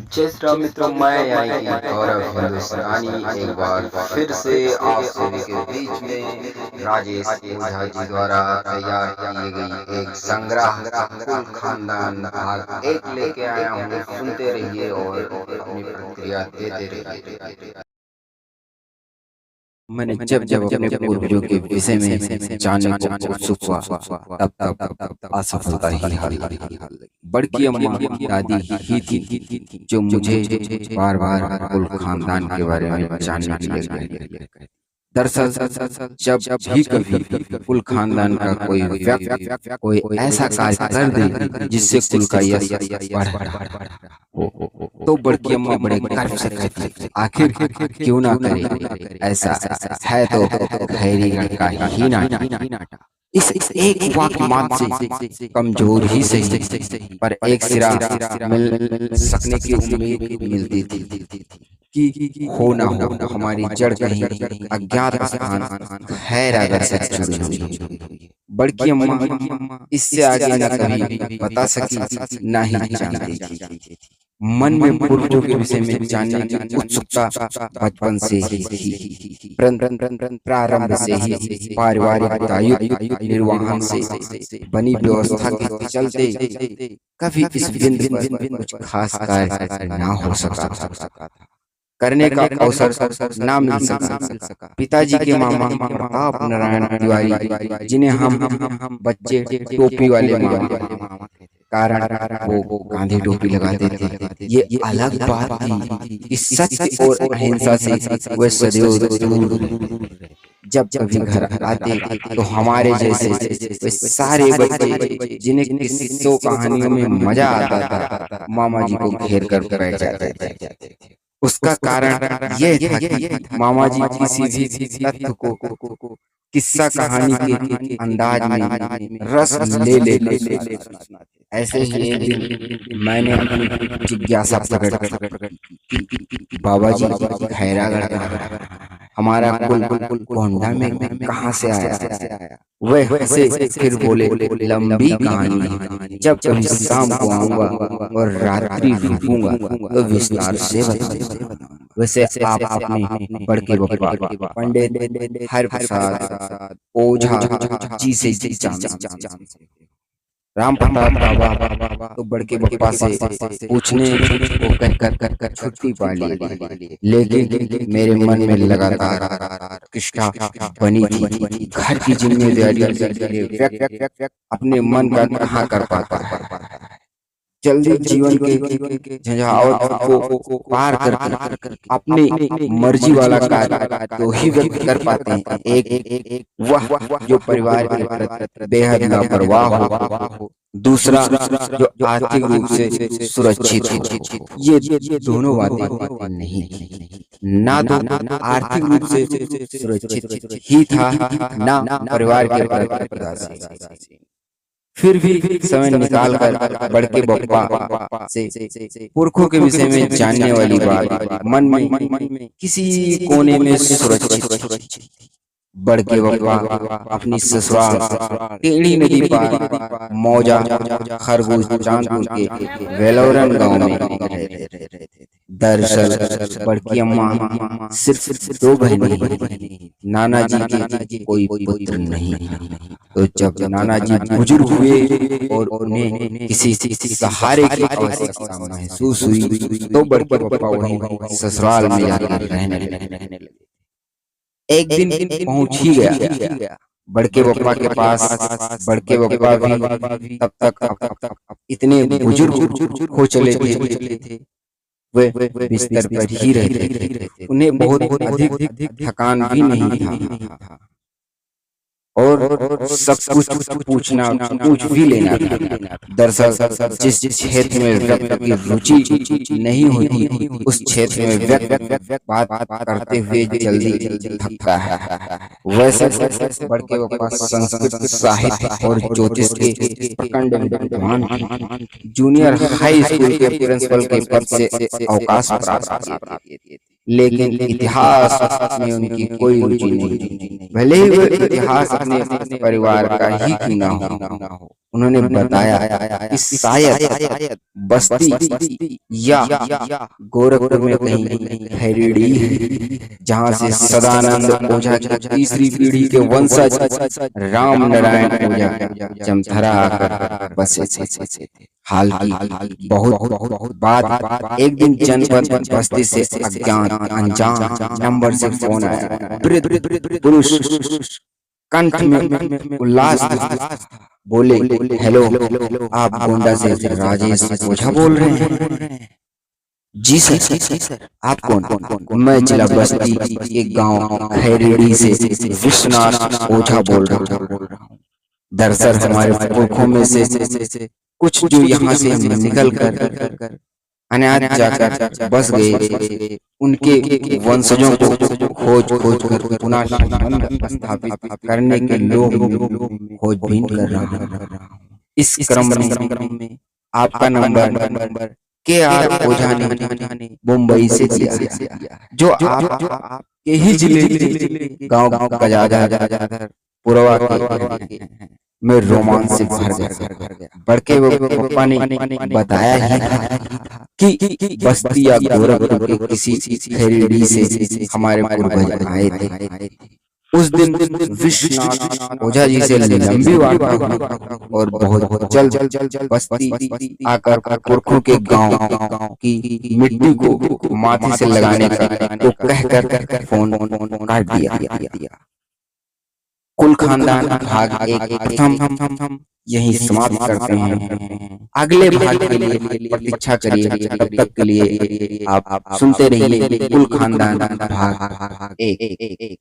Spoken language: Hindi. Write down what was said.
जय श्री राम मित्रों, मैं यानी कि गौरव हिंदुस्तानी एक बार फिर से आप सभी के बीच में राजेश ओझा जी द्वारा तैयार की गई एक संग्रह कुल खानदान भाग 1 लेके आया हूँ। सुनते रहिए और अपनी प्रतिक्रिया देते रहिए। मैंने जब जब अपने पूर्वजों के विषय में जानने को उत्सुक हुआ तब असफलता ही हाल लगी। बड़की अम्मा दादी ही थी जो मुझे बार बार कुल खानदान के बारे में जानने के लिए। दरअसल जब भी कभी कुल खानदान का कोई व्यक्ति कोई ऐसा कार्य कर दे जिससे कुल का यश बढ़ तो बड़की अम्मा बड़े गर्व से कहती, आखिर क्यों ना करे, ऐसा है तो खैरीगढ़ का ही नाटा। इस एक वाक्य मात्र से कमजोर ही सही पर एक सिरा मिल सकने की उम्मीद मिलती थी कि हो ना हो हमारी जड़ कहीं अज्ञात स्थान खैर अगर से जुड़ी हुई। बड़की अम्मा इससे आगे न कभी बता सकी ना ही जानती थी। मन में पूर्वजों के विषय में जानने की उत्सुकता बचपन से ही प्रारंभ से ही पारिवारिक दायित्व निर्वहन से बनी व्यवस्था के चलते कभी इस बिंदु पर कुछ खास कार्य ना हो सका करने का अवसर ना मिल सका। पिताजी के मामा प्रताप नारायण तिवारी, जिन्हें हम बच्चे टोपी वाले मामा कारण वो गांधी टोपी लगाते थे, ये अलग बात थी कि सच और अहिंसा से वे सदैव दूर। जब कभी घर आते तो हमारे जैसे वे सारे बच्चे जिन्हें किस्सों कहानियों में मजा आता था मामा जी को घेर कर बैठ जाते थे। उसका कारण यह था कि मामा जी किसी भी तथ्य को किस्सा कहानी के अंदाज में रस ले ले। ऐसे ही एक दिन मैंने अपनी जिज्ञासा प्रकट की, बाबा जी खैरागढ़ हमारा कुल गोंडा में कहाँ से आया? वह हंसे फिर बोले, लंबी कहानी है, जब कभी शाम को आऊंगा और रात्रि रुकूंगा तो विस्तार से बताऊंगा। वैसे आप अपने बड़के बप्पा पंडित हरप्रसाद ओझा जी से जान राम प्रताप बाबा तो बड़के बप्पा से पूछने को कर छुट्टी पा ली, लेकिन मेरे मन में लगातार कृष्णा बनी थी। घर की जिम्मेदारी अपने मन का कहाँ कर पाता है। जल्दी जीवन के झंझावात को पार कर अपनी मर्जी वाला कार्य तो ही व्यक्त कर पाते हैं। एक वह जो परिवार के प्रति बेहद लापरवाह हो, दूसरा जो आर्थिक रूप से सुरक्षित हो। ये दोनों बातें नहीं थी। ना तो आर्थिक रूप से सुरक्षित ही था, ना परिवार के प्रति। फिर भी समय निकाल कर बड़के बप्पा से पुरखों के विषय में जानने वाली बात मन में किसी कोने में सुरक्षित। बड़के बप्पा अपनी ससुराल टेढ़ी नदी पार मौजा खरगोश चांदपुर के वेलोरन गांव में रहते थे। दरअसल बड़की अम्मा सिर्फ दो बहनें, नाना जी के कोई पुत्र नहीं। तो जब नाना जी बुजुर्ग हुए और उन्हें किसी सहारे की आवश्यकता महसूस हुई तो बड़के बप्पा वहीं ससुराल में जाकर रहने लगे। एक दिन पहुंच ही गया बड़के बप्पा के पास। बड़के बप्पा भी तब तक इतने बुजुर्ग हो चले थे, वे बिस्तर पर ही रहते थे। उन्हें बहुत अधिक थकान भी नहीं था और सब कुछ पूछ भी लेना था। दरअसल जिस क्षेत्र में व्यक्ति की रुचि नहीं होती उस क्षेत्र में व्यक्ति बात करते हुए जल्दी थकता है। वैसे बड़के बप्पा संस्कृत साहित्य और ज्योतिष के प्रखंड विद्वान जूनियर हाई स्कूल के प्रिंसिपल के पद से अवकाश प्राप्त किए, लेकिन इतिहास में उनकी कोई रुचि नहीं। भले ही वह इतिहास अपने परिवार का ही क्यों ना हो, उन्होंने बताया कि शायद बस्ती या गोरखपुर में कहीं खैरेड़ी है, जहाँ से सदानंद ओझा की तीसरी पीढ़ी के वंशज राम नारायण ओझा जमथरा आकर बसे थे। हाल की बहुत बाद एक दिन जनपद बस्ती से अज्ञात अनजान नंबर से फोन आया। वृद्ध पुरुष कंठ में उल्लास था। बोले, हेलो, आप गोंडा से राजेश ओझा बोल रहे हैं? जी सर। आप कौन? मैं जिला बस्ती के गांव खैरेड़ी से विश्वनाथ ओझा बोल रहा हूँ। दरअसल हमारे पुरखों में से कुछ जो यहाँ से निकल कर अनाथ जाकर बस गए, उनके वंशजों को खोज कर पुनः संबंध स्थापित करने के लोग खोजबीन कर रहा हूँ। इस क्रम में आपका नंबर के आर ओझा ने मुंबई से दिया है, जो आपके ही जिले गांव कजाधर पुरवा के में रोमांच से भर गया। बड़के पप्पा ने बताया ही था कि बस्ती या गोरखपुर के किसी खैरेड़ी से हमारे पूर्वज आए थे। उस दिन विश्वनाथ ओझा जी से लंबी वार्ता हुई और बहुत जल्द बस्ती आकर पुरखों के गांव की मिट्टी को माथे से लगाने का तो कहकर फोन काट दिया। कुल खानदान भाग एक प्रथम यही समाप्त करते हैं। अगले भाग के लिए प्रतीक्षा करिए। तब तक के लिए आप सुनते रहिए कुल खानदान भाग एक।